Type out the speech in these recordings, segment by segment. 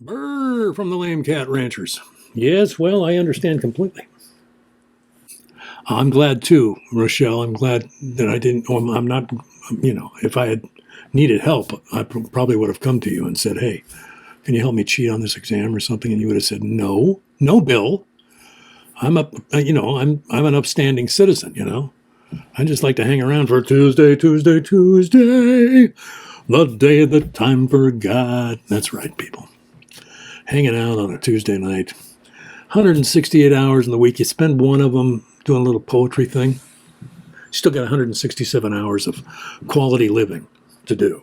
Brr from the Lame Cat Ranchers. Yes, well, I understand completely. I'm glad too, Rochelle. I'm glad that I didn't. I'm not. If I had needed help, I probably would have come to you and said, "Hey, can you help me cheat on this exam or something?" And you would have said, "No, no, Bill. I'm up. I'm an upstanding citizen. I just like to hang around for Tuesday, Tuesday, Tuesday, the day that time forgot." That's right, people. Hanging out on a Tuesday night. 168 hours in the week. You spend one of them doing a little poetry thing. You still got 167 hours of quality living to do.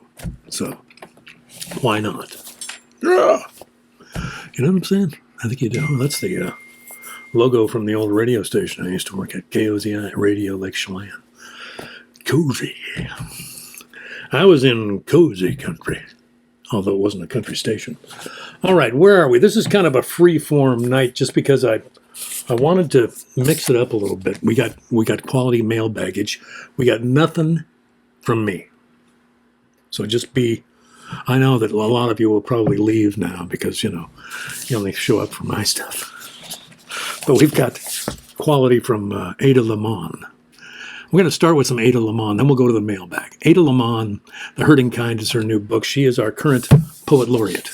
So why not? Yeah. You know what I'm saying? I think you do. Oh, that's the logo from the old radio station I used to work at, KOZI Radio Lake Chelan. Cozy. I was in cozy country, although it wasn't a country station. All right, where are we? This is kind of a free-form night just because I wanted to mix it up a little bit. We got quality mail baggage. We got nothing from me. So I know that a lot of you will probably leave now because, you only show up for my stuff. But we've got quality from Ada Limon. We're going to start with some Ada Limon, then we'll go to the mailbag. Ada Limon, The Hurting Kind, is her new book. She is our current poet laureate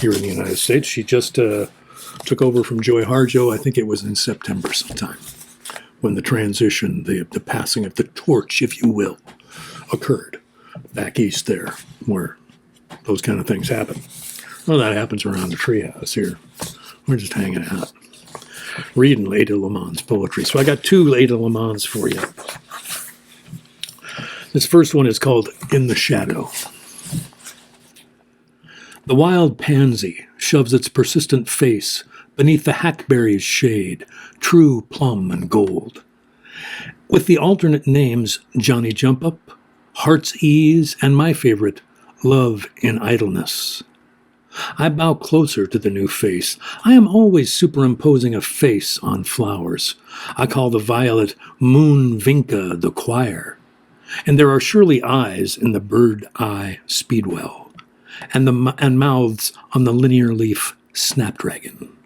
here in the United States. She just took over from Joy Harjo. I think it was in September sometime when the transition, the passing of the torch, if you will, occurred back east there where those kind of things happen. Well, that happens around the treehouse here. We're just hanging out, reading Ada Limon's poetry. So I got two Ada Limons for you. This first one is called In the Shadow. The wild pansy shoves its persistent face beneath the hackberry's shade, true plum and gold. With the alternate names Johnny Jump Up, Heart's Ease, and my favorite, Love in Idleness. I bow closer to the new face. I am always superimposing a face on flowers. I call the violet Moon Vinca the choir. And there are surely eyes in the bird eye speedwell, and mouths on the linear leaf snapdragon.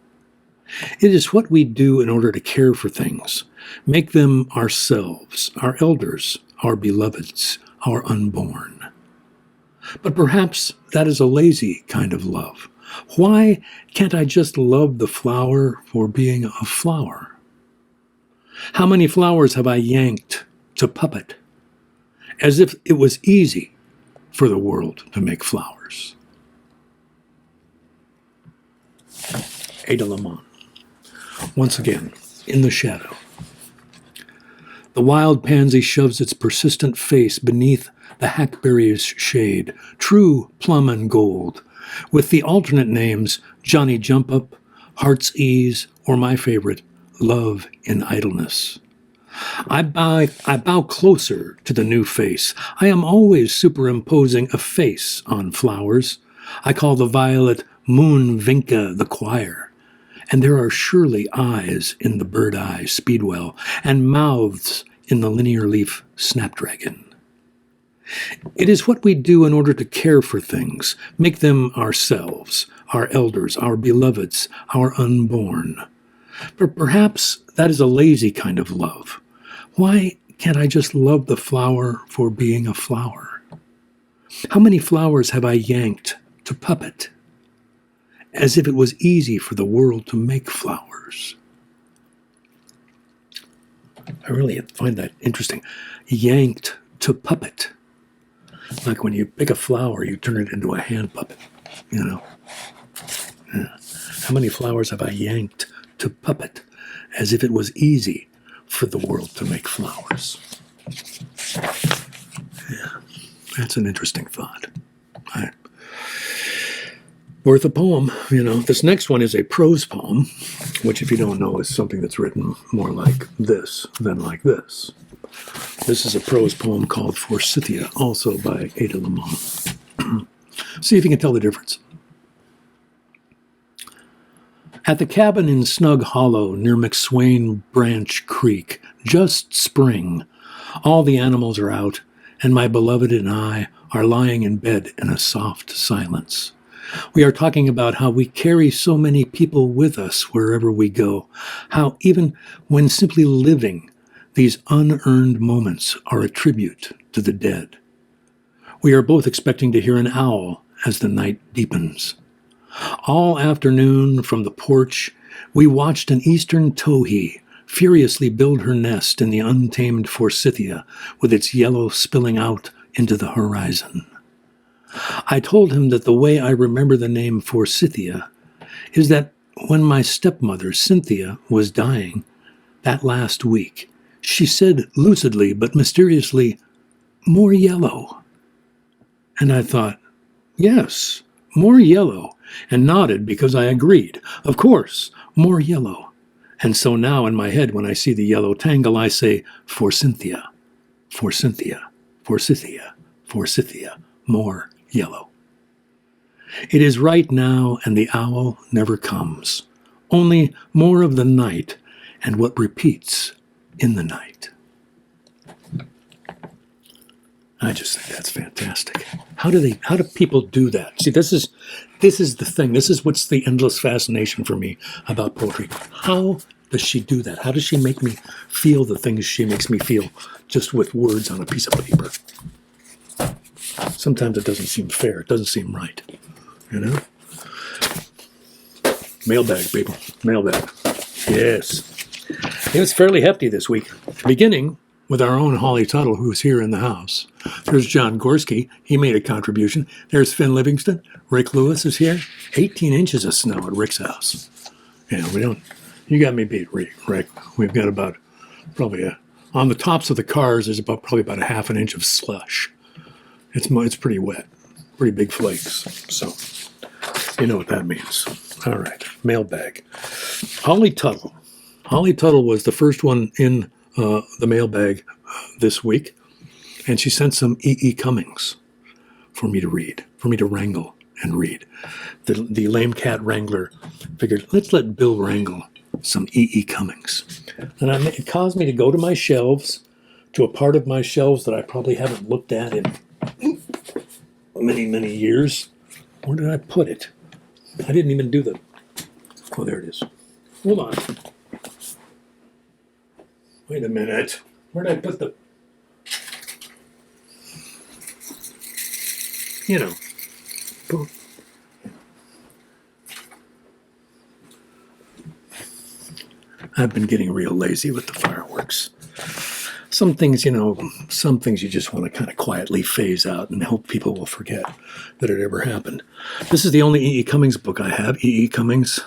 It is what we do in order to care for things, make them ourselves, our elders, our beloveds, our unborn. But perhaps that is a lazy kind of love. Why can't I just love the flower for being a flower? How many flowers have I yanked to puppet, as if it was easy for the world to make flowers? Ada Limon. Once again, In the Shadow. The wild pansy shoves its persistent face beneath the hackberry's shade, true plum and gold, with the alternate names Johnny Jump Up, Heart's Ease, or my favorite, Love in Idleness. I bow closer to the new face. I am always superimposing a face on flowers. I call the violet Moon Vinca the choir. And there are surely eyes in the bird eye speedwell, and mouths in the linear leaf snapdragon. It is what we do in order to care for things, make them ourselves, our elders, our beloveds, our unborn. But perhaps that is a lazy kind of love. Why can't I just love the flower for being a flower? How many flowers have I yanked to puppet, as if it was easy for the world to make flowers? I really find that interesting. Yanked to puppet. Like when you pick a flower, you turn it into a hand puppet, Yeah. How many flowers have I yanked to puppet, as if it was easy for the world to make flowers? Yeah, that's an interesting thought. Worth a poem, This next one is a prose poem, which, if you don't know, is something that's written more like this than like this. This is a prose poem called Forsythia, also by Ada Limon. See if you can tell the difference. At the cabin in Snug Hollow near McSwain Branch Creek, just spring. All the animals are out, and my beloved and I are lying in bed in a soft silence. We are talking about how we carry so many people with us wherever we go, how even when simply living, these unearned moments are a tribute to the dead. We are both expecting to hear an owl as the night deepens. All afternoon from the porch, we watched an eastern towhee furiously build her nest in the untamed forsythia with its yellow spilling out into the horizon. I told him that the way I remember the name forsythia is that when my stepmother, Cynthia, was dying that last week, she said lucidly but mysteriously, "More yellow." And I thought, yes, more yellow, and nodded because I agreed. Of course, more yellow. And so now in my head, when I see the yellow tangle, I say, forsythia, forsythia, forsythia, forsythia, more yellow. It is right now, and the owl never comes. Only more of the night and what repeats in the night. I just think that's fantastic. How do people do that? See, this is the thing. This is what's the endless fascination for me about poetry. How does she do that? How does she make me feel the things she makes me feel just with words on a piece of paper? Sometimes it doesn't seem fair. It doesn't seem right. You know? Mailbag, people. Mailbag. Yes. It was fairly hefty this week. Beginning with our own Holly Tuttle, who's here in the house. There's John Gorski. He made a contribution. There's Finn Livingston. Rick Lewis is here. 18 inches of snow at Rick's house. Yeah, you got me beat, Rick. We've got about probably on the tops of the cars, there's probably about a half an inch of slush. It's pretty wet. Pretty big flakes. So, you know what that means. All right, mailbag. Holly Tuttle. Holly Tuttle was the first one in the mailbag this week, and she sent some E.E. Cummings for me to read, for me to wrangle and read. The lame cat wrangler figured, let's let Bill wrangle some E.E. Cummings. And it caused me to go to my shelves, to a part of my shelves that I probably haven't looked at in many, many years. Where did I put it? I didn't even do the... Oh, there it is. Hold on. Wait a minute. Where did I put the... You know. I've been getting real lazy with the fireworks. Some things you just want to kind of quietly phase out and hope people will forget that it ever happened. This is the only E.E. Cummings book I have. E.E. Cummings,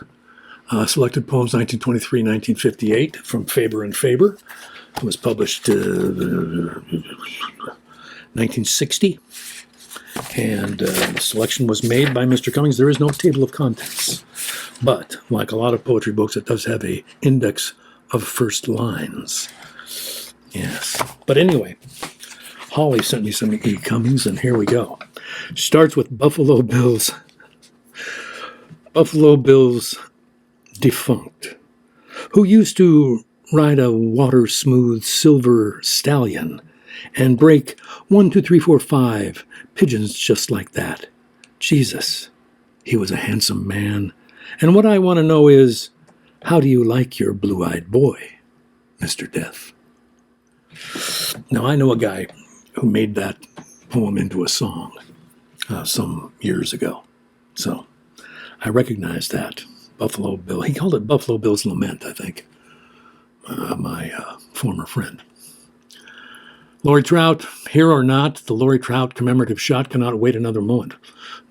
Selected Poems 1923-1958 from Faber and Faber. It was published 1960. And the selection was made by Mr. Cummings. There is no table of contents. But, like a lot of poetry books, it does have an index of first lines. Yes. But anyway, Holly sent me some E. Cummings, and here we go. She starts with Buffalo Bill's defunct, who used to ride a water-smooth silver stallion and break 1, 2, 3, 4, 5 pigeons just like that. Jesus, he was a handsome man. And what I want to know is, how do you like your blue-eyed boy, Mr. Death? Now, I know a guy who made that poem into a song some years ago. So I recognize that. Buffalo Bill. He called it Buffalo Bill's Lament, I think. My former friend. Lori Trout, here or not, the Lori Trout commemorative shot cannot wait another moment.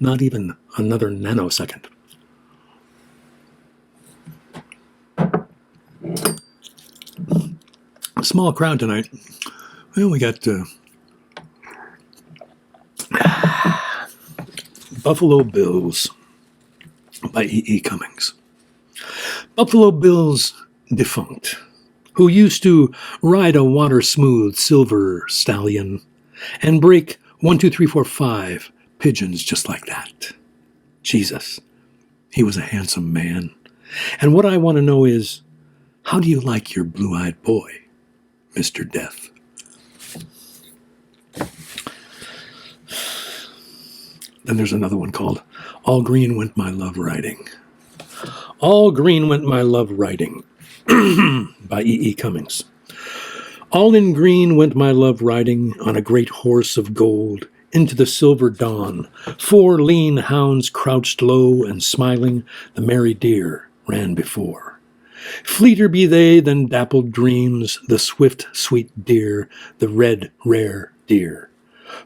Not even another nanosecond. A small crowd tonight. Well, we got Buffalo Bills by E.E. Cummings. Buffalo Bill's defunct, who used to ride a water-smooth silver stallion and break 1, 2, 3, 4, 5 pigeons just like that. Jesus, he was a handsome man. And what I want to know is, how do you like your blue-eyed boy, Mr. Death? Then there's another one called All green went my love riding. All green went my love riding. By E. Cummings. All in green went my love riding on a great horse of gold into the silver dawn. 4 lean hounds crouched low and smiling, the merry deer ran before. Fleeter be they than dappled dreams, the swift, sweet deer, the red, rare deer.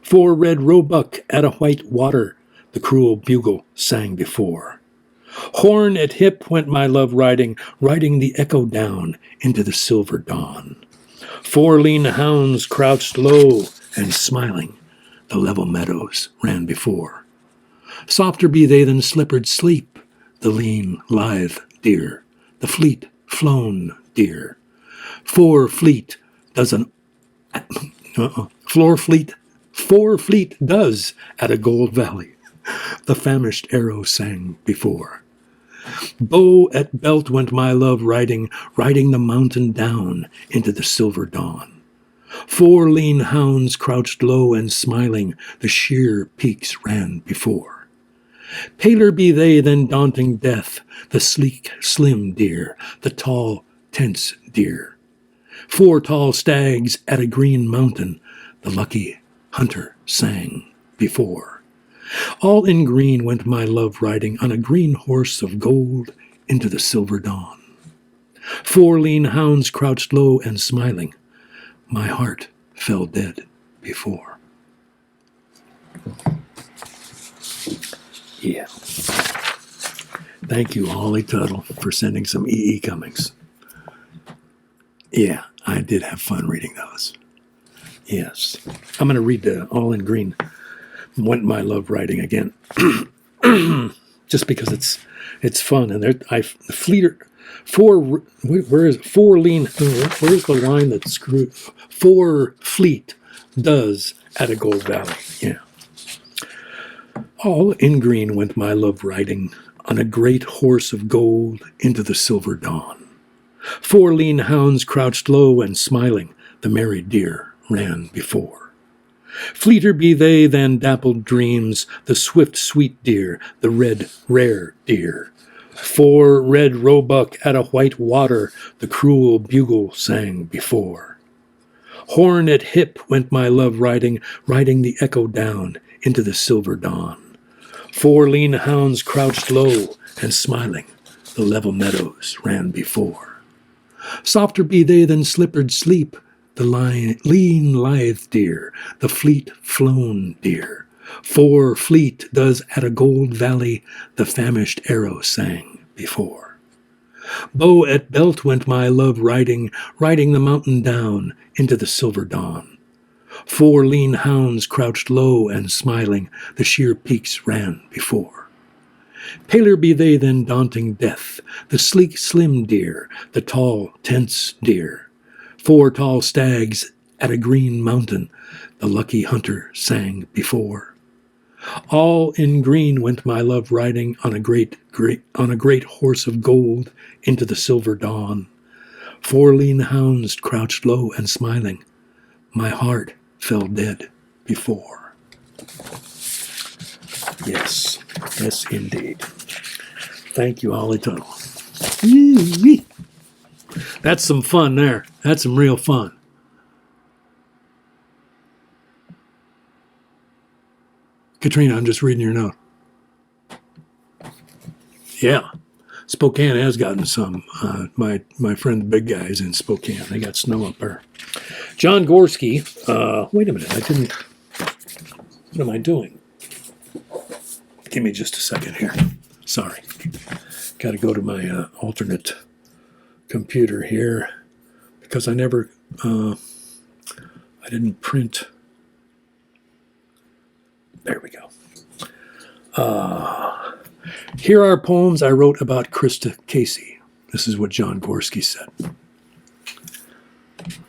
4 red roebuck at a white water, the cruel bugle sang before. Horn at hip went my love riding, riding the echo down into the silver dawn. 4 lean hounds crouched low and smiling, the level meadows ran before. Softer be they than slippered sleep, the lean, lithe deer, the fleet, flown deer. 4 fleet does an 4 fleet does at a gold valley, the famished arrow sang before. Bow at belt went my love riding, riding the mountain down into the silver dawn. 4 lean hounds crouched low and smiling, the sheer peaks ran before. Paler be they than daunting death, the sleek, slim deer, the tall, tense deer. 4 tall stags at a green mountain, the lucky hunter sang before. All in green went my love riding on a green horse of gold into the silver dawn. 4 lean hounds crouched low and smiling. My heart fell dead before. Yeah. Thank you, Holly Tuttle, for sending some E. Cummings. Yeah, I did have fun reading those. Yes. I'm going to read the All in Green went my love riding again. Just because it's fun. And the fleeter, 4, where is it? 4 lean, where's the line that's screwed? 4 fleet does at a gold valley. Yeah. All in green went my love riding on a great horse of gold into the silver dawn. 4 lean hounds crouched low and smiling, the merry deer ran before. Fleeter be they than dappled dreams, the swift, sweet deer, the red, rare deer. 4 red roebuck at a white water, the cruel bugle sang before. Horn at hip went my love riding, riding the echo down into the silver dawn. 4 lean hounds crouched low and smiling, the level meadows ran before. Softer be they than slippered sleep, the lean, lithe deer, the fleet, flown deer. 4 fleet does at a gold valley, the famished arrow sang before. Bow at belt went my love riding, riding the mountain down into the silver dawn. 4 lean hounds crouched low and smiling, the sheer peaks ran before. Paler be they than daunting death, the sleek, slim deer, the tall, tense deer. 4 tall stags at a green mountain, the lucky hunter sang before. All in green went my love riding on a great horse of gold into the silver dawn. 4 lean hounds crouched low and smiling. My heart fell dead before. Yes, yes indeed. Thank you, Holly Tuttle. That's some fun there. That's some real fun. Katrina, I'm just reading your note. Yeah. Spokane has gotten some. My friend the big guy is in Spokane. They got snow up there. John Gorski. Wait a minute. What am I doing? Give me just a second here. Sorry. Got to go to my alternate computer here because I didn't print. There we go. Here are poems I wrote about Krista Casey. This is what John Gorski said.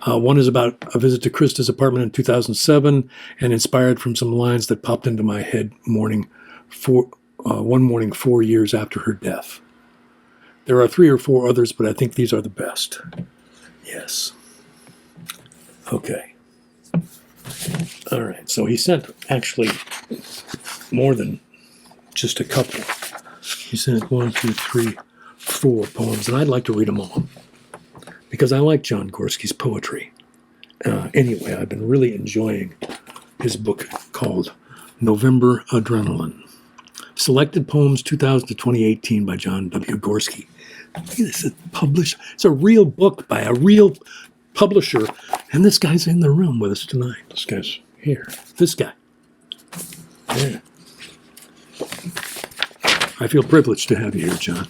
One is about a visit to Krista's apartment in 2007 and inspired from some lines that popped into my head one morning 4 years after her death. There are 3 or 4 others, but I think these are the best. Yes. Okay. All right. So he sent actually more than just a couple. He sent 1, 2, 3, 4 poems, and I'd like to read them all because I like John Gorski's poetry. Anyway, I've been really enjoying his book called November Adrenaline. Selected Poems 2000 to 2018 by John W. Gorski. Look at this, it's published. It's a real book by a real publisher, and this guy's in the room with us tonight. This guy's here. This guy. Yeah. I feel privileged to have you here, John.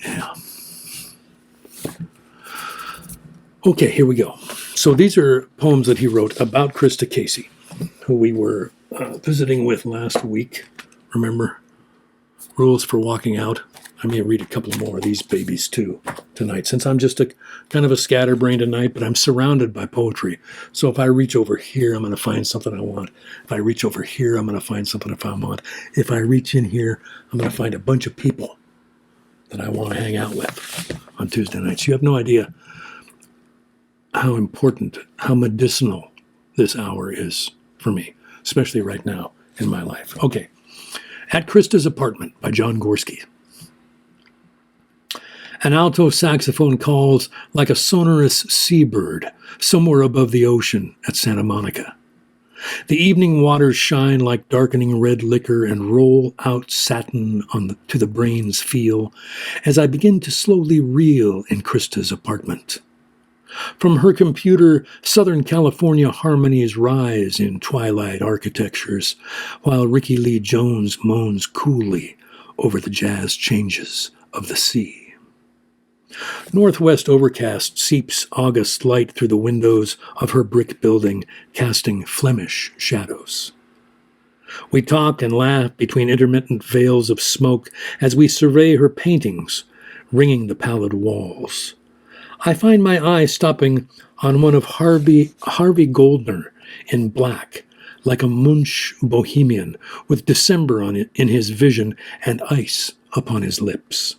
Yeah. Okay, here we go. So these are poems that he wrote about Krista Casey, who we were visiting with last week. Remember? Rules for Walking Out. I may read a couple more of these babies too tonight, since I'm just a kind of a scatterbrain tonight, but I'm surrounded by poetry. So if I reach over here, I'm going to find something I want. If I reach over here, I'm going to find something I want. If I reach in here, I'm going to find a bunch of people that I want to hang out with on Tuesday nights. You have no idea how important, how medicinal this hour is for me, especially right now in my life. Okay. At Krista's Apartment by John Gorski. An alto saxophone calls like a sonorous seabird somewhere above the ocean at Santa Monica. The evening waters shine like darkening red liquor and roll out satin to the brain's feel as I begin to slowly reel in Krista's apartment. From her computer, Southern California harmonies rise in twilight architectures, while Ricky Lee Jones moans coolly over the jazz changes of the sea. Northwest overcast seeps August light through the windows of her brick building, casting Flemish shadows. We talk and laugh between intermittent veils of smoke as we survey her paintings, ringing the pallid walls. I find my eye stopping on one of Harvey Goldner in black, like a Munch bohemian, with December in his vision and ice upon his lips.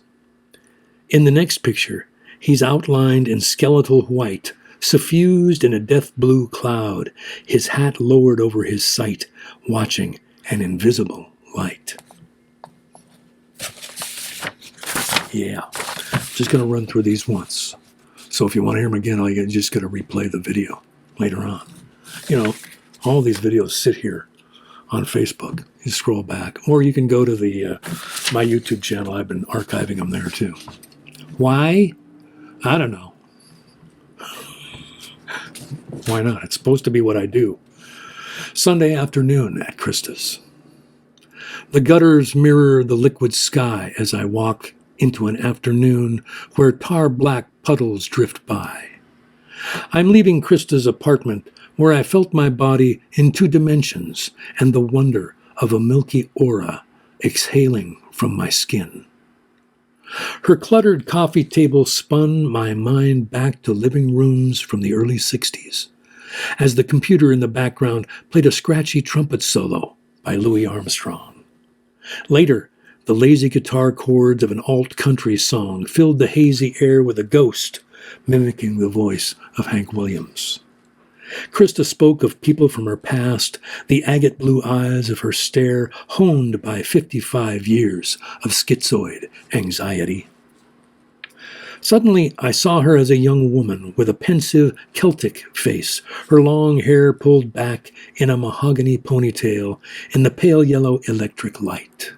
In the next picture, he's outlined in skeletal white, suffused in a death blue cloud, his hat lowered over his sight, watching an invisible light. Yeah, just going to run through these once. So if you want to hear them again, you just got to replay the video later on. You know, all these videos sit here on Facebook. You scroll back, or you can go to the my YouTube channel. I've been archiving them there too. Why? I don't know. Why not? It's supposed to be what I do. Sunday afternoon at Krista's. The gutters mirror the liquid sky as I walk into an afternoon where tar-black puddles drift by. I'm leaving Krista's apartment where I felt my body in 2 dimensions and the wonder of a milky aura exhaling from my skin. Her cluttered coffee table spun my mind back to living rooms from the early 60s, as the computer in the background played a scratchy trumpet solo by Louis Armstrong. Later, the lazy guitar chords of an alt-country song filled the hazy air with a ghost, mimicking the voice of Hank Williams. Krista spoke of people from her past, the agate blue eyes of her stare honed by 55 years of schizoid anxiety. Suddenly, I saw her as a young woman with a pensive Celtic face, her long hair pulled back in a mahogany ponytail in the pale yellow electric light.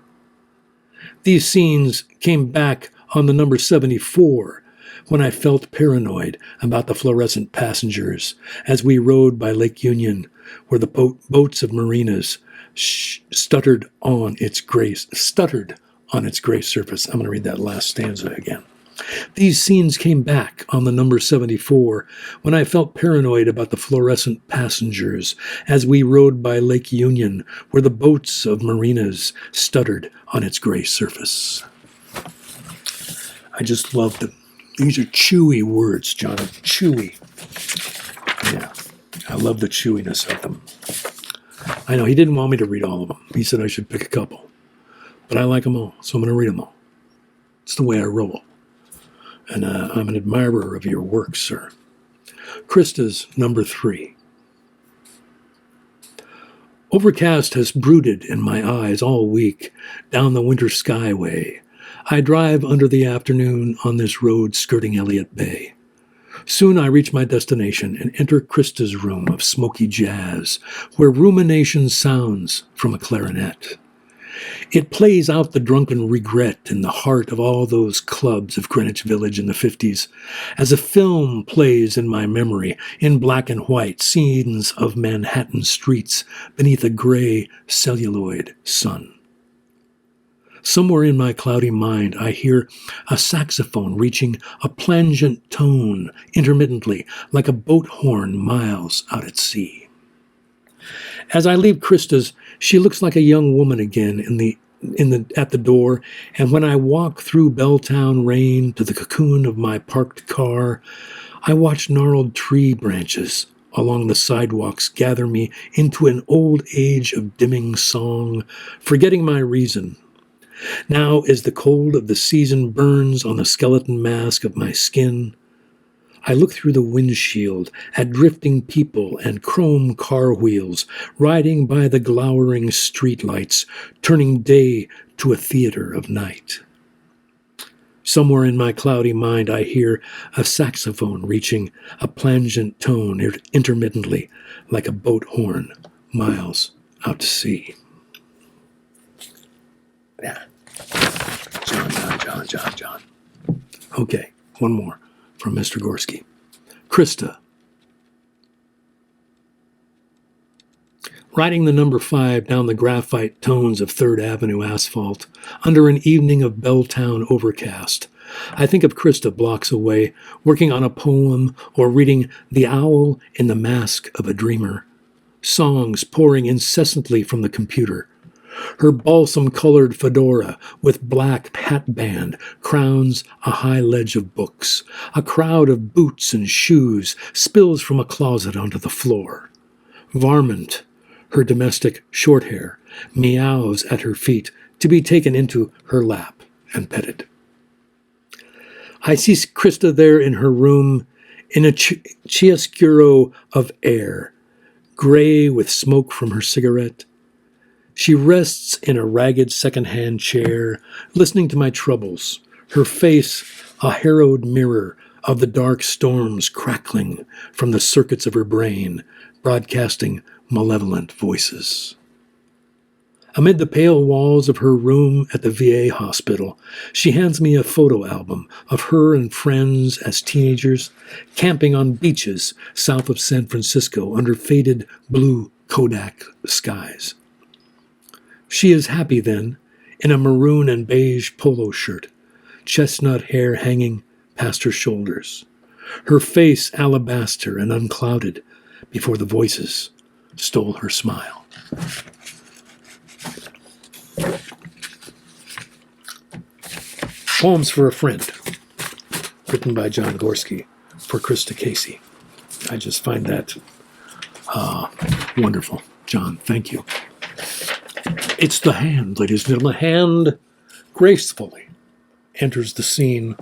These scenes came back on the number 74 when I felt paranoid about the fluorescent passengers as we rode by Lake Union, where the boats of marinas stuttered on its gray surface. I'm going to read that last stanza again. These scenes came back on the number 74 when I felt paranoid about the fluorescent passengers as we rode by Lake Union, where the boats of marinas stuttered on its gray surface. I just love them. These are chewy words, John. Chewy. Yeah. I love the chewiness of them. I know he didn't want me to read all of them. He said I should pick a couple. But I like them all, so I'm going to read them all. It's the way I roll. And I'm an admirer of your work, sir. Krista's number 3. Overcast has brooded in my eyes all week, down the winter skyway. I drive under the afternoon on this road skirting Elliott Bay. Soon I reach my destination and enter Krista's room of smoky jazz, where rumination sounds from a clarinet. It plays out the drunken regret in the heart of all those clubs of Greenwich Village in the 50s, as a film plays in my memory, in black and white, scenes of Manhattan streets beneath a gray celluloid sun. Somewhere in my cloudy mind, I hear a saxophone reaching a plangent tone intermittently, like a boat horn miles out at sea. As I leave Krista's, she looks like a young woman again at the door, and when I walk through Belltown rain to the cocoon of my parked car, I watch gnarled tree branches along the sidewalks gather me into an old age of dimming song, forgetting my reason. Now, as the cold of the season burns on the skeleton mask of my skin, I look through the windshield at drifting people and chrome car wheels riding by the glowering streetlights, turning day to a theater of night. Somewhere in my cloudy mind, I hear a saxophone reaching a plangent tone intermittently, like a boat horn miles out to sea. Yeah. John. Okay, one more. From Mr. Gorski. Krista. Riding the number 5 down the graphite tones of 3rd Avenue asphalt, under an evening of Belltown overcast, I think of Krista blocks away, working on a poem or reading The Owl in the Mask of a Dreamer, songs pouring incessantly from the computer. Her balsam-colored fedora with black hat band crowns a high ledge of books. A crowd of boots and shoes spills from a closet onto the floor. Varmint, her domestic short hair, meows at her feet to be taken into her lap and petted. I see Krista there in her room in a chiaroscuro of air, gray with smoke from her cigarette. She rests in a ragged second-hand chair, listening to my troubles, her face a harrowed mirror of the dark storms crackling from the circuits of her brain, broadcasting malevolent voices. Amid the pale walls of her room at the VA hospital, she hands me a photo album of her and friends as teenagers, camping on beaches south of San Francisco under faded blue Kodak skies. She is happy then, in a maroon and beige polo shirt, chestnut hair hanging past her shoulders, her face alabaster and unclouded before the voices stole her smile. Poems for a Friend, written by John Gorski for Krista Casey. I just find that wonderful. John, thank you. It's the hand, ladies and gentlemen. The hand gracefully enters the scene,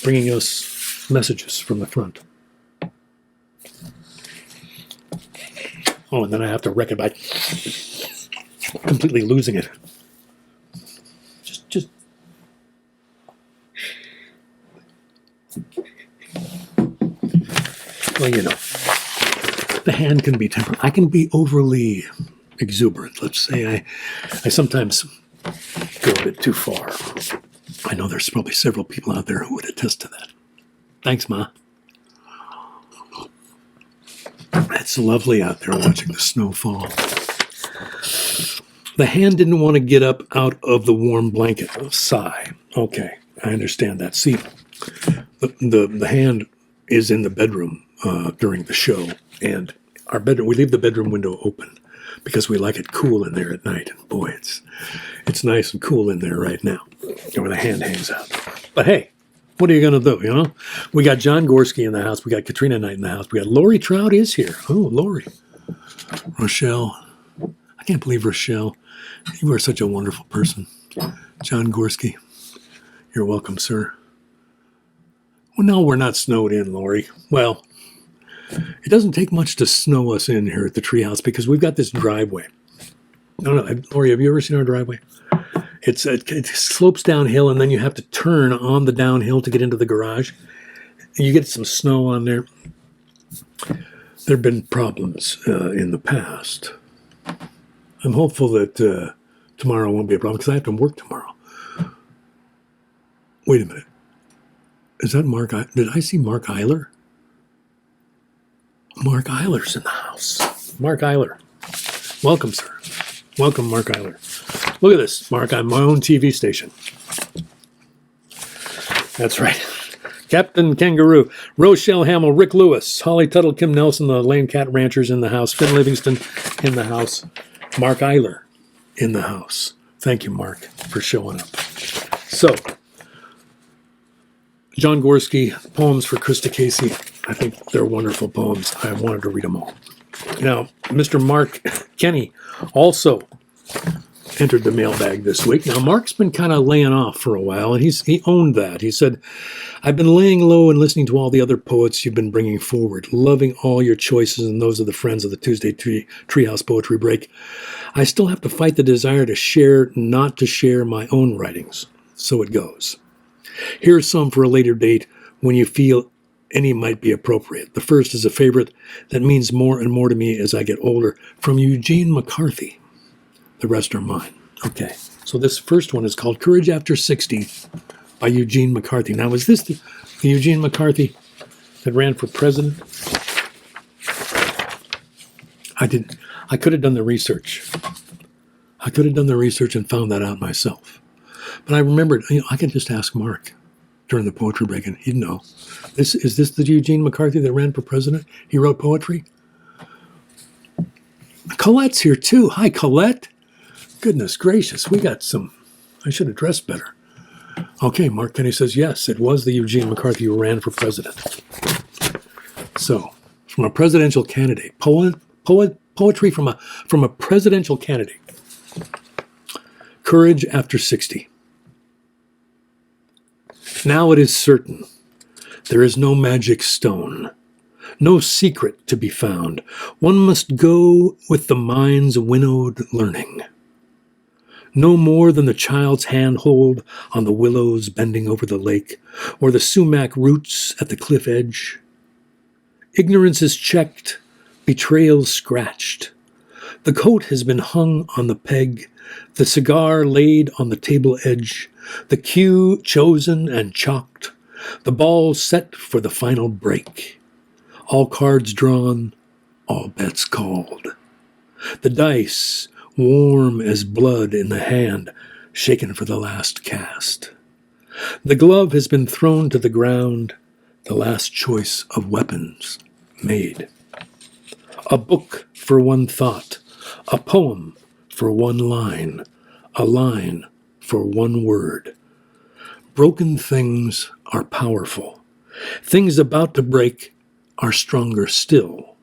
bringing us messages from the front. Oh, and then I have to wreck it by completely losing it. Just. Well, you know, the hand can be tempered. I can be overly exuberant. Let's say I sometimes go a bit too far. I know there's probably several people out there who would attest to that. Thanks, Ma. It's lovely out there watching the snow fall. The hand didn't want to get up out of the warm blanket. Sigh. Okay, I understand that. See, the hand is in the bedroom during the show, and our bedroom, we leave the bedroom window open because we like it cool in there at night. And boy, it's nice and cool in there right now, where the hand hangs out. But hey, what are you going to do, you know? We got John Gorski in the house. We got Katrina Knight in the house. We got Lori Trout is here. Oh, Lori. Rochelle. I can't believe Rochelle. You are such a wonderful person. John Gorski. You're welcome, sir. Well, no, we're not snowed in, Lori. Well, It doesn't take much to snow us in here at the treehouse because we've got this driveway. No, Lori, have you ever seen our driveway? It slopes downhill, and then you have to turn on the downhill to get into the garage. And you get some snow on there. There have been problems in the past. I'm hopeful that tomorrow won't be a problem because I have to work tomorrow. Wait a minute. Is that Mark? Did I see Mark Eiler? Mark Eiler's in the house. Mark Eiler. Welcome, sir. Welcome, Mark Eiler. Look at this, Mark. I'm my own TV station. That's right. Captain Kangaroo, Rochelle Hamill, Rick Lewis, Holly Tuttle, Kim Nelson, the Lame Cat Ranchers in the house, Finn Livingston in the house, Mark Eiler in the house. Thank you, Mark, for showing up. So, John Gorski, Poems for Krista Casey. I think they're wonderful poems. I wanted to read them all. Now, Mr. Mark Kenney also entered the mailbag this week. Now, Mark's been kind of laying off for a while, and he owned that. He said, I've been laying low and listening to all the other poets you've been bringing forward, loving all your choices and those of the friends of the Tuesday Treehouse Poetry Break. I still have to fight the desire to share, not to share my own writings. So it goes. Here's some for a later date when you feel any might be appropriate. The first is a favorite that means more and more to me as I get older, from Eugene McCarthy. The rest are mine. Okay, so this first one is called Courage After 60 by Eugene McCarthy. Now, is this the Eugene McCarthy that ran for president? I could have done the research. I could have done the research and found that out myself. But I remembered, I could just ask Mark during the poetry break, and he'd know. Is this the Eugene McCarthy that ran for president? He wrote poetry? Colette's here too. Hi, Colette. Goodness gracious, we got some. I should have dressed better. Okay, Mark Kenney says, yes, it was the Eugene McCarthy who ran for president. So, from a presidential candidate, poetry from a presidential candidate. Courage After 60. Now it is certain, there is no magic stone, no secret to be found. One must go with the mind's winnowed learning. No more than the child's handhold on the willows bending over the lake, or the sumac roots at the cliff edge. Ignorance is checked, betrayal scratched. The coat has been hung on the peg, the cigar laid on the table edge, the cue chosen and chalked, the ball set for the final break. All cards drawn, all bets called. The dice, warm as blood in the hand, shaken for the last cast. The glove has been thrown to the ground, the last choice of weapons made. A book for one thought, a poem for one line, a line for one word. Broken things are powerful. Things about to break are stronger still.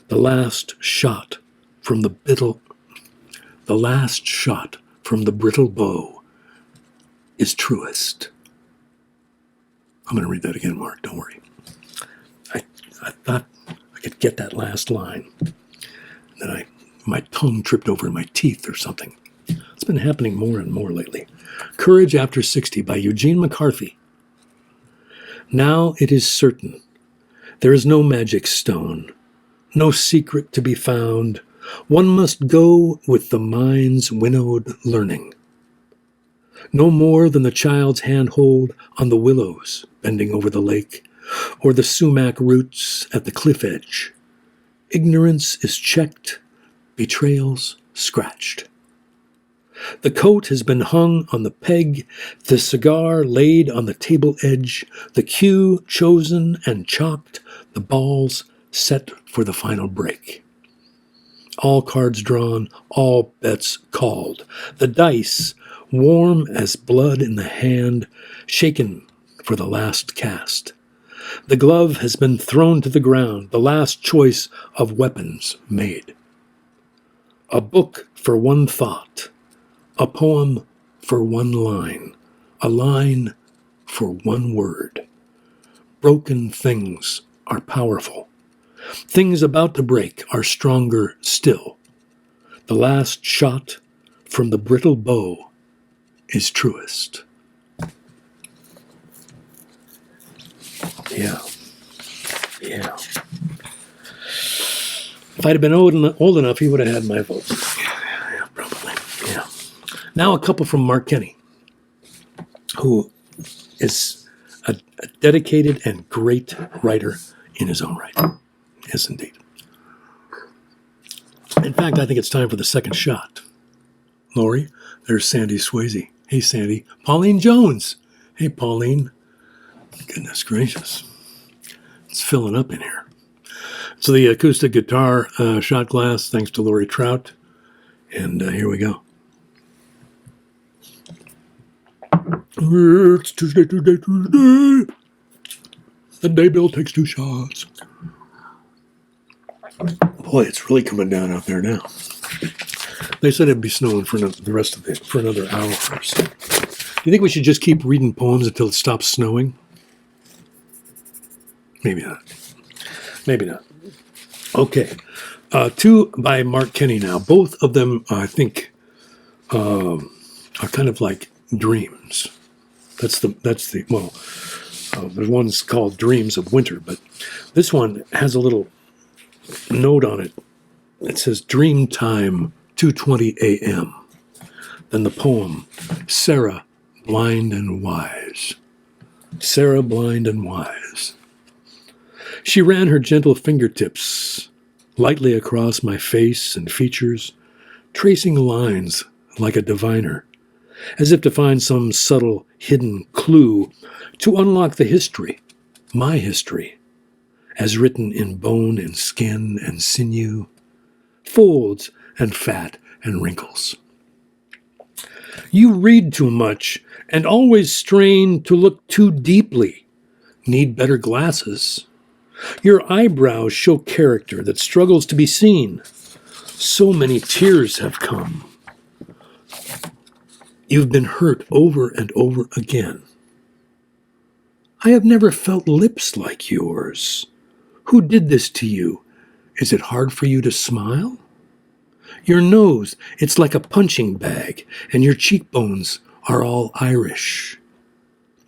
The last shot from the brittle bow is truest. I'm going to read that again, Mark. Don't worry. I thought I could get that last line. Then my tongue tripped over my teeth or something. It's been happening more and more lately. Courage After 60 by Eugene McCarthy. Now it is certain, there is no magic stone, no secret to be found. One must go with the mind's winnowed learning. No more than the child's handhold on the willows bending over the lake, or the sumac roots at the cliff edge. Ignorance is checked, betrayals scratched. The coat has been hung on the peg, the cigar laid on the table edge, the cue chosen and chalked, the balls set for the final break. All cards drawn, all bets called. The dice, warm as blood in the hand, shaken for the last cast. The glove has been thrown to the ground, the last choice of weapons made. A book for one thought, a poem for one line, a line for one word. Broken things are powerful. Things about to break are stronger still. The last shot from the brittle bow is truest. Yeah. If I'd have been old enough, he would have had my vote. Yeah, probably. Yeah. Now a couple from Mark Kenney, who is a dedicated and great writer in his own right. Yes, indeed. In fact, I think it's time for the second shot. Lori, there's Sandy Swayze. Hey, Sandy. Pauline Jones. Hey, Pauline. Goodness gracious. It's filling up in here. So the acoustic guitar shot glass, thanks to Lori Trout. And here we go. It's Tuesday. The day Bill takes 2 shots. Boy, it's really coming down out there now. They said it'd be snowing for another hour or so. Do you think we should just keep reading poems until it stops snowing? Maybe not. Okay. 2 by Mark Kenney now. Both of them, I think, are kind of like dreams. There's one's called Dreams of Winter, but this one has a little note on it. It says Dream Time, 2:20 a.m. Then the poem, Sarah, Blind and Wise. Sarah, blind and wise. She ran her gentle fingertips lightly across my face and features, tracing lines like a diviner, as if to find some subtle, hidden clue to unlock the history, my history, as written in bone and skin and sinew, folds and fat and wrinkles. You read too much and always strain to look too deeply. Need better glasses. Your eyebrows show character that struggles to be seen. So many tears have come. You've been hurt over and over again. I have never felt lips like yours. Who did this to you? Is it hard for you to smile? Your nose, it's like a punching bag, and your cheekbones are all Irish.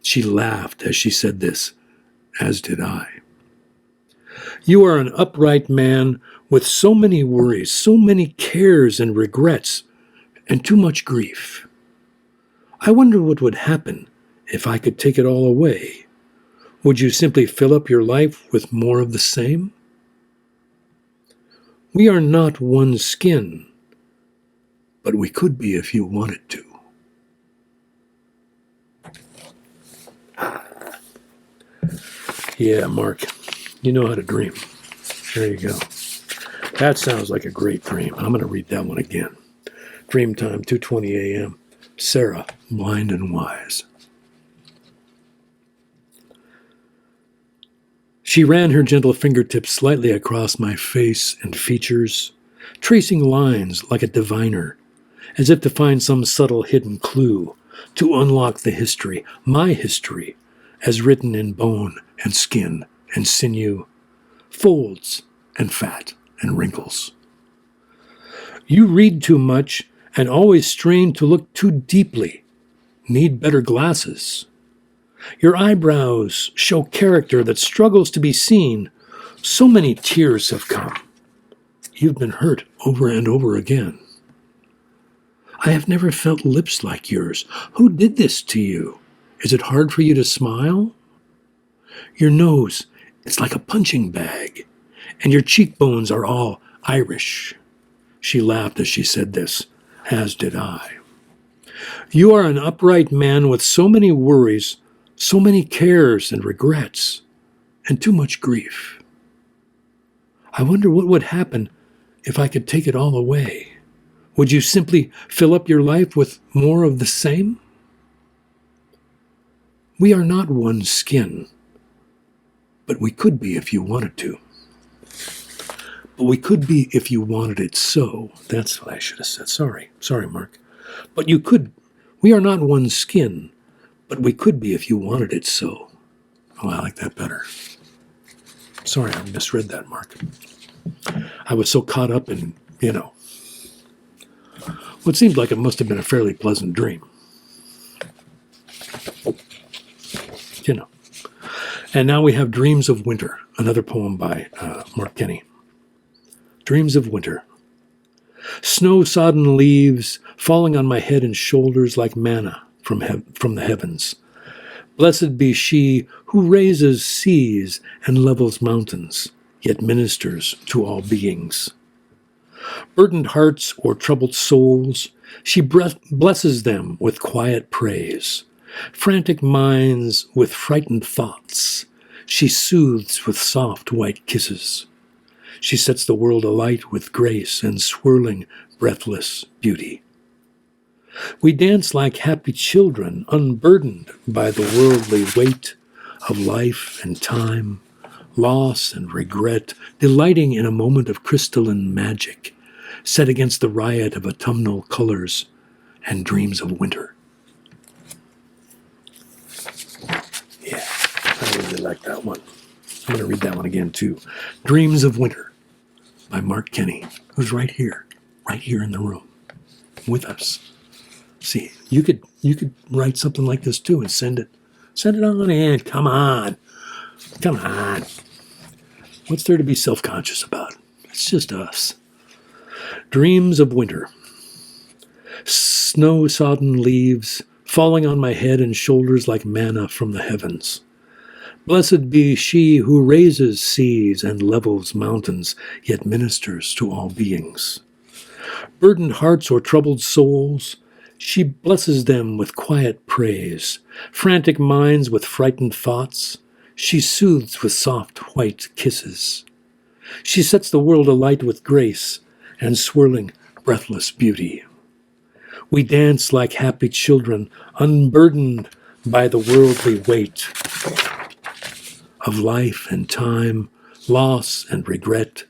She laughed as she said this, as did I. You are an upright man with so many worries, so many cares and regrets, and too much grief. I wonder what would happen if I could take it all away. Would you simply fill up your life with more of the same? We are not one skin, but we could be if you wanted to. Yeah, Mark, you know how to dream. There you go. That sounds like a great dream. I'm going to read that one again. Dream time, 2:20 a.m. Sarah, blind and wise. She ran her gentle fingertips slightly across my face and features, tracing lines like a diviner, as if to find some subtle hidden clue to unlock the history, my history, as written in bone and skin and sinew, folds and fat and wrinkles. You read too much and always strain to look too deeply. Need better glasses. Your eyebrows show character that struggles to be seen. So many tears have come. You've been hurt over and over again. I have never felt lips like yours. Who did this to you? Is it hard for you to smile? Your nose, it's like a punching bag, and your cheekbones are all Irish. She laughed as she said this, as did I. You are an upright man with so many worries, so many cares and regrets, and too much grief. I wonder what would happen if I could take it all away. Would you simply fill up your life with more of the same? We are not one skin, but we could be if you wanted to. But we could be if you wanted it so. That's what I should have said. Sorry, Mark. But you could. We are not one skin, but we could be if you wanted it so. Oh, I like that better. Sorry, I misread that, Mark. I was so caught up in, what seemed like it must have been a fairly pleasant dream. And now we have Dreams of Winter, another poem by Mark Kenney. Dreams of Winter. Snow-sodden leaves falling on my head and shoulders like manna from the heavens. Blessed be she who raises seas and levels mountains, yet ministers to all beings. Burdened hearts or troubled souls, she blesses them with quiet praise. Frantic minds with frightened thoughts, she soothes with soft white kisses. She sets the world alight with grace and swirling, breathless beauty. We dance like happy children, unburdened by the worldly weight of life and time, loss and regret, delighting in a moment of crystalline magic, set against the riot of autumnal colors and dreams of winter. Yeah, I really like that one. I'm going to read that one again, too. Dreams of Winter by Mark Kenney, who's right here in the room with us. See, you could write something like this, too, and send it on in. Come on. What's there to be self-conscious about? It's just us. Dreams of Winter. Snow-sodden leaves falling on my head and shoulders like manna from the heavens. Blessed be she who raises seas and levels mountains, yet ministers to all beings. Burdened hearts or troubled souls, she blesses them with quiet praise. Frantic minds with frightened thoughts, she soothes with soft white kisses. She sets the world alight with grace and swirling, breathless beauty. We dance like happy children, unburdened by the worldly weight of life and time, loss and regret,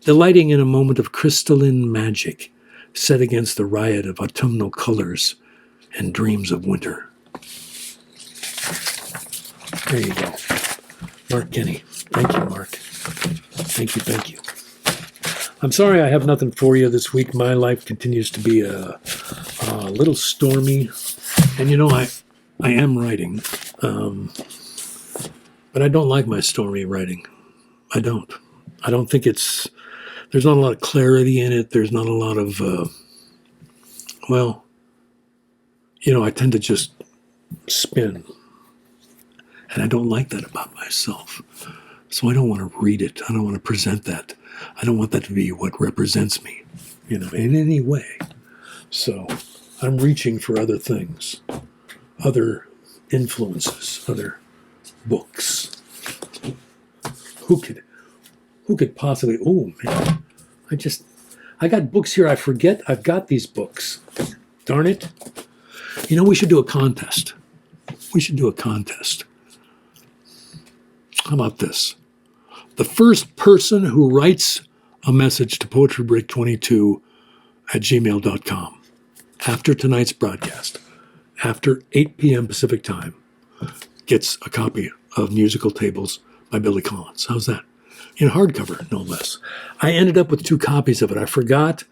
delighting in a moment of crystalline magic set against the riot of autumnal colors and dreams of winter. There you go. Mark Kenney. Thank you, Mark. Thank you. I'm sorry I have nothing for you this week. My life continues to be a little stormy. And I am writing. But I don't like my stormy writing. I don't think there's not a lot of clarity in it. There's not a lot of, I tend to just spin. And I don't like that about myself. So I don't want to read it. I don't want to present that. I don't want that to be what represents me, in any way. So I'm reaching for other things, other influences, other books. Who could possibly, oh man, I got books here. I forget I've got these books. Darn it. We should do a contest. How about this? The first person who writes a message to poetrybreak22@gmail.com after tonight's broadcast, after 8 p.m. Pacific time, gets a copy of Musical Tables by Billy Collins. How's that? In hardcover, no less. I ended up with 2 copies of it. I forgot,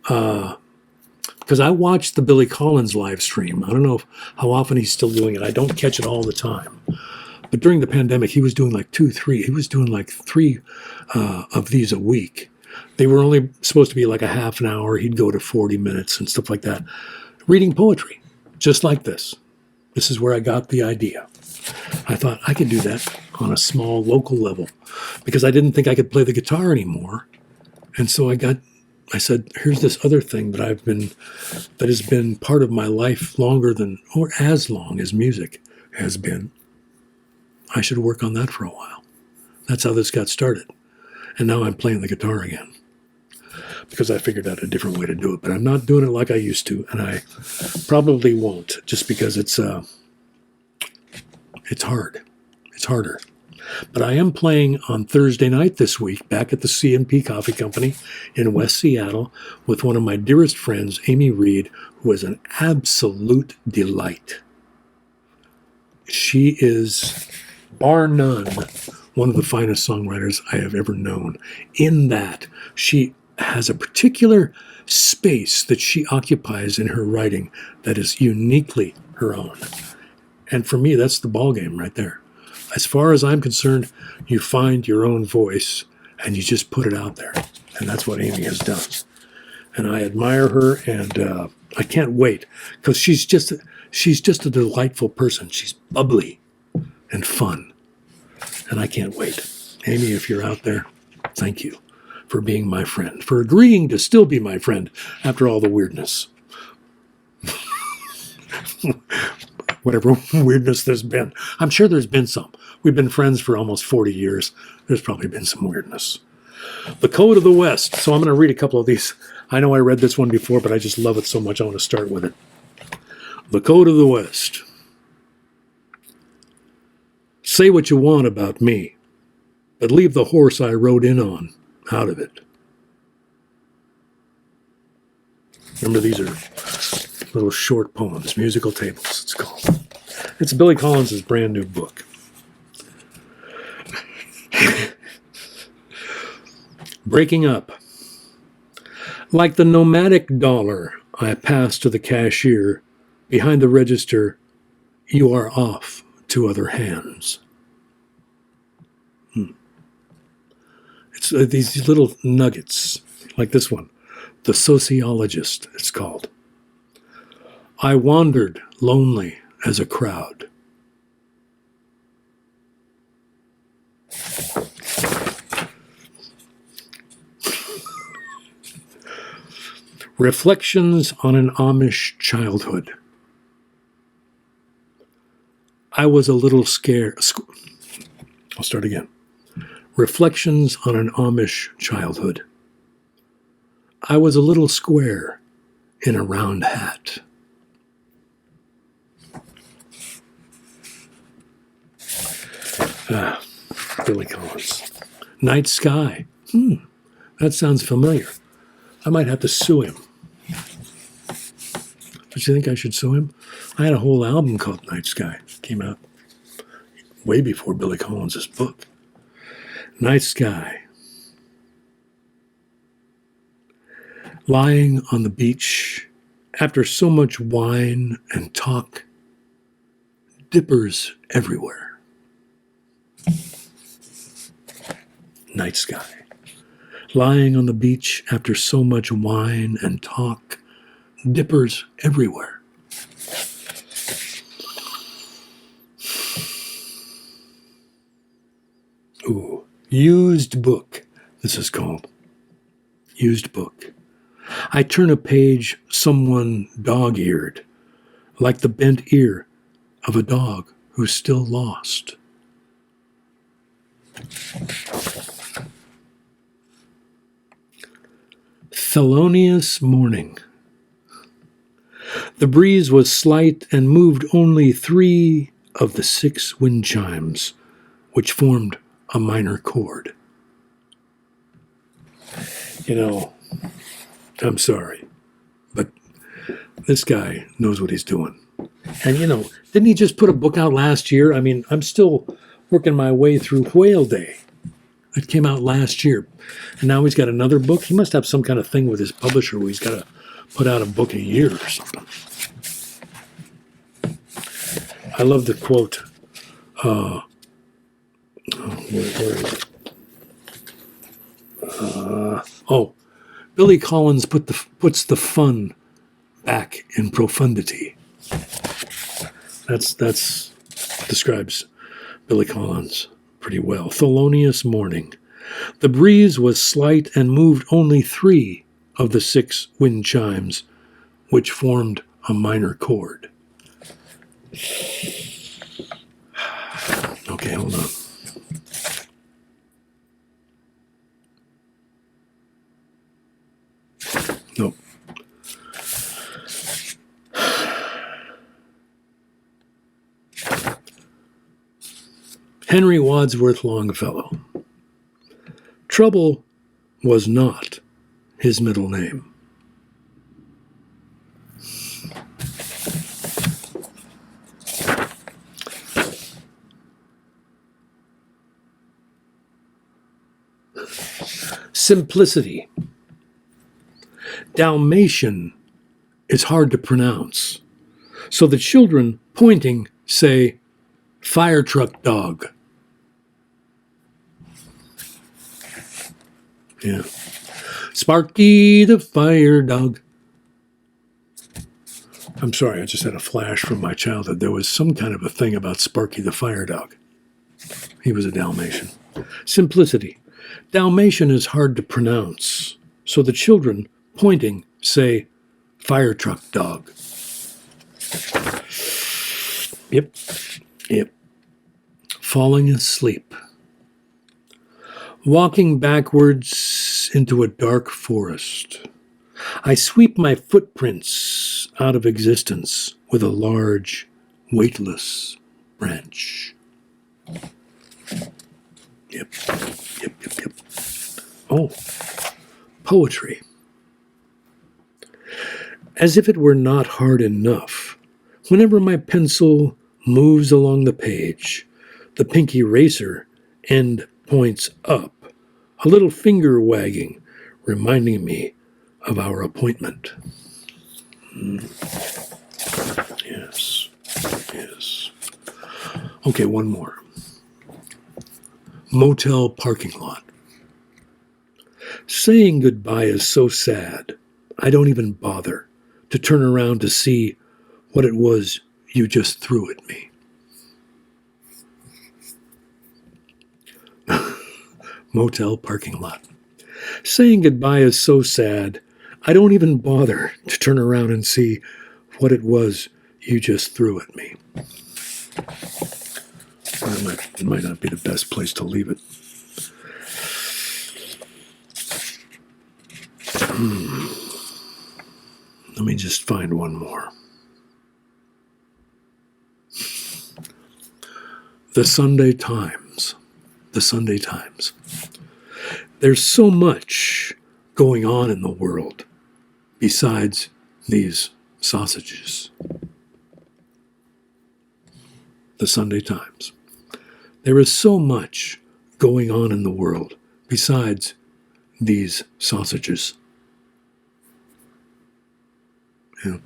because I watched the Billy Collins live stream. I don't know how often he's still doing it. I don't catch it all the time. But during the pandemic, he was doing like 3 of these a week. They were only supposed to be like a half an hour. He'd go to 40 minutes and stuff like that. Reading poetry, just like this. This is where I got the idea. I thought I could do that on a small local level because I didn't think I could play the guitar anymore. And so I said, here's this other thing that has been part of my life longer than, or as long as music has been. I should work on that for a while. That's how this got started. And now I'm playing the guitar again because I figured out a different way to do it. But I'm not doing it like I used to, and I probably won't just because it's hard. It's harder. But I am playing on Thursday night this week back at the C&P Coffee Company in West Seattle with one of my dearest friends, Amy Reed, who is an absolute delight. She is, bar none, one of the finest songwriters I have ever known, in that she has a particular space that she occupies in her writing that is uniquely her own. And for me, that's the ballgame right there. As far as I'm concerned, you find your own voice and you just put it out there. And that's what Amy has done. And I admire her, and I can't wait, because she's just a delightful person. She's bubbly and fun. And I can't wait. Amy, if you're out there, thank you for being my friend, for agreeing to still be my friend after all the weirdness. Whatever weirdness there's been. I'm sure there's been some. We've been friends for almost 40 years. There's probably been some weirdness. The Code of the West. So I'm going to read a couple of these. I know I read this one before, but I just love it so much I want to start with it. The Code of the West. Say what you want about me, but leave the horse I rode in on out of it. Remember, these are little short poems, musical tables, it's called. It's Billy Collins' brand new book. Breaking up. Like the nomadic dollar I pass to the cashier, behind the register, you are off to other hands. It's these little nuggets, like this one. The Sociologist, it's called. I wandered lonely as a crowd. Reflections on an Amish childhood. I was a little scared. I'll start again. Reflections on an Amish childhood. I was a little square in a round hat. Billy Collins. Night Sky. That sounds familiar. I might have to sue him. Don't you think I should sue him? I had a whole album called Night Sky. It came out way before Billy Collins' book. Night Sky. Lying on the beach after so much wine and talk. Dippers everywhere. Night Sky. Lying on the beach after so much wine and talk. Dippers everywhere. Ooh, used book, this is called. Used book. I turn a page someone dog-eared, like the bent ear of a dog who's still lost. Thelonious Morning. The breeze was slight and moved only 3 of the 6 wind chimes, which formed a minor chord. You know, I'm sorry, but this guy knows what he's doing. And, you know, didn't he just put a book out last year? I mean, I'm still working my way through Whale Day. It came out last year. And now he's got another book. He must have some kind of thing with his publisher where he's got to put out a book a year or something. I love the quote. Where is it? Billy Collins puts the fun back in profundity. That's describes Billy Collins pretty well. Thelonious Morning. The breeze was slight and moved only 3 of the 6 wind chimes, which formed a minor chord. Okay, hold on. Nope. Henry Wadsworth Longfellow. Trouble was not his middle name. Simplicity. Dalmatian is hard to pronounce. So the children, pointing, say, fire truck dog. Yeah. Sparky the fire dog. I'm sorry, I just had a flash from my childhood. There was some kind of a thing about Sparky the fire dog. He was a Dalmatian. Simplicity. Dalmatian is hard to pronounce. So the children, pointing, say, fire truck dog. Yep. Falling asleep. Walking backwards into a dark forest. I sweep my footprints out of existence with a large, weightless branch. Yep. Oh, poetry. As if it were not hard enough, whenever my pencil moves along the page, the pink eraser end points up, a little finger wagging, reminding me of our appointment. Yes. Okay, one more. Motel parking lot. Saying goodbye is so sad, I don't even bother to turn around to see what it was you just threw at me. Motel parking lot. Saying goodbye is so sad, I don't even bother to turn around and see what it was you just threw at me. That might not be the best place to leave it. Let me just find one more. The Sunday Times. The Sunday Times. There's so much going on in the world besides these sausages. The Sunday Times. There is so much going on in the world besides these sausages. Yeah.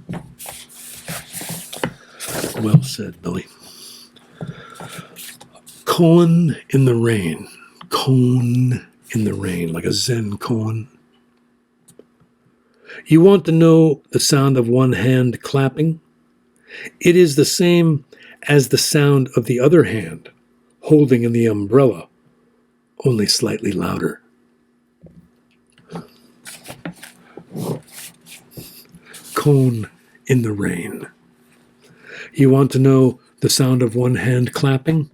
Well said, Billy. Koan in the rain. Koan in the rain, like a Zen koan. You want to know the sound of one hand clapping? It is the same as the sound of the other hand holding in the umbrella, only slightly louder. Koan in the rain. You want to know the sound of one hand clapping?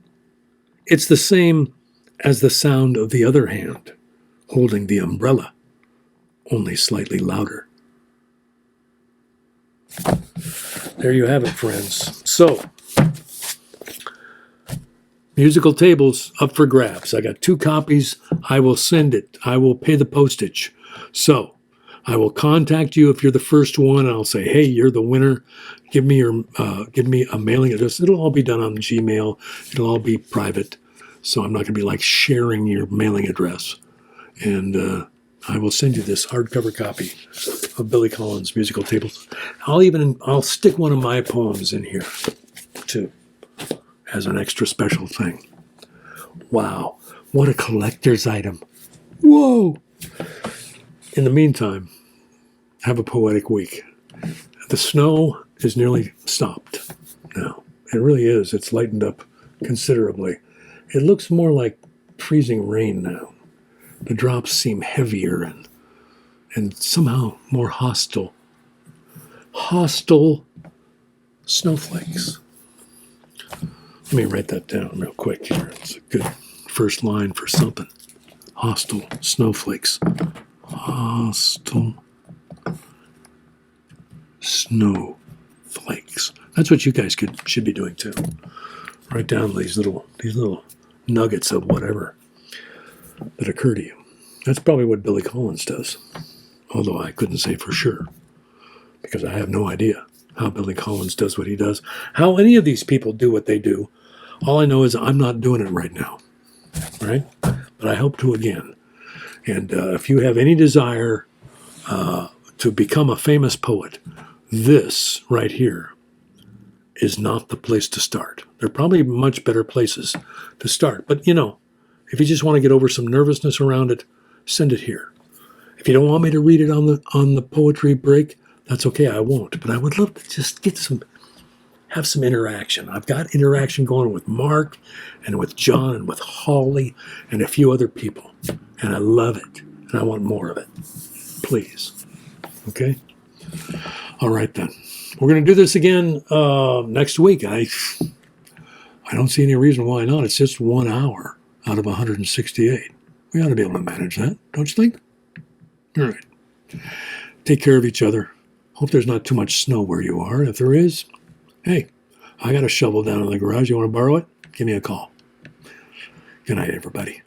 It's the same as the sound of the other hand holding the umbrella, only slightly louder. There you have it, friends. So, musical tables up for grabs. I got 2 copies. I will send it. I will pay the postage. So, I will contact you if you're the first one, and I'll say, hey, you're the winner. Give me a mailing address. It'll all be done on Gmail. It'll all be private. So I'm not going to be like sharing your mailing address. And I will send you this hardcover copy of Billy Collins' musical tables. I'll stick one of my poems in here too, as an extra special thing. Wow, what a collector's item. Whoa. In the meantime, have a poetic week. The snow is nearly stopped now. It really is. It's lightened up considerably. It looks more like freezing rain now. The drops seem heavier and somehow more hostile. Hostile snowflakes. Let me write that down real quick here. It's a good first line for something. Hostile snowflakes. Hostile snowflakes. That's what you guys should be doing too. Write down these little nuggets of whatever that occur to you. That's probably what Billy Collins does. Although I couldn't say for sure, because I have no idea how Billy Collins does what he does. How any of these people do what they do. All I know is I'm not doing it right now. Right? But I hope to again. And if you have any desire to become a famous poet, this right here is not the place to start. There are probably much better places to start. But, you know, if you just want to get over some nervousness around it, send it here. If you don't want me to read it on the poetry break, that's okay, I won't. But I would love to just have some interaction. I've got interaction going with Mark and with John and with Holly and a few other people. And I love it. And I want more of it. Please. Okay? All right, then. We're going to do this again next week. I don't see any reason why not. It's just 1 hour out of 168. We ought to be able to manage that, don't you think? All right. Take care of each other. Hope there's not too much snow where you are. If there is, hey, I got a shovel down in the garage. You want to borrow it? Give me a call. Good night, everybody.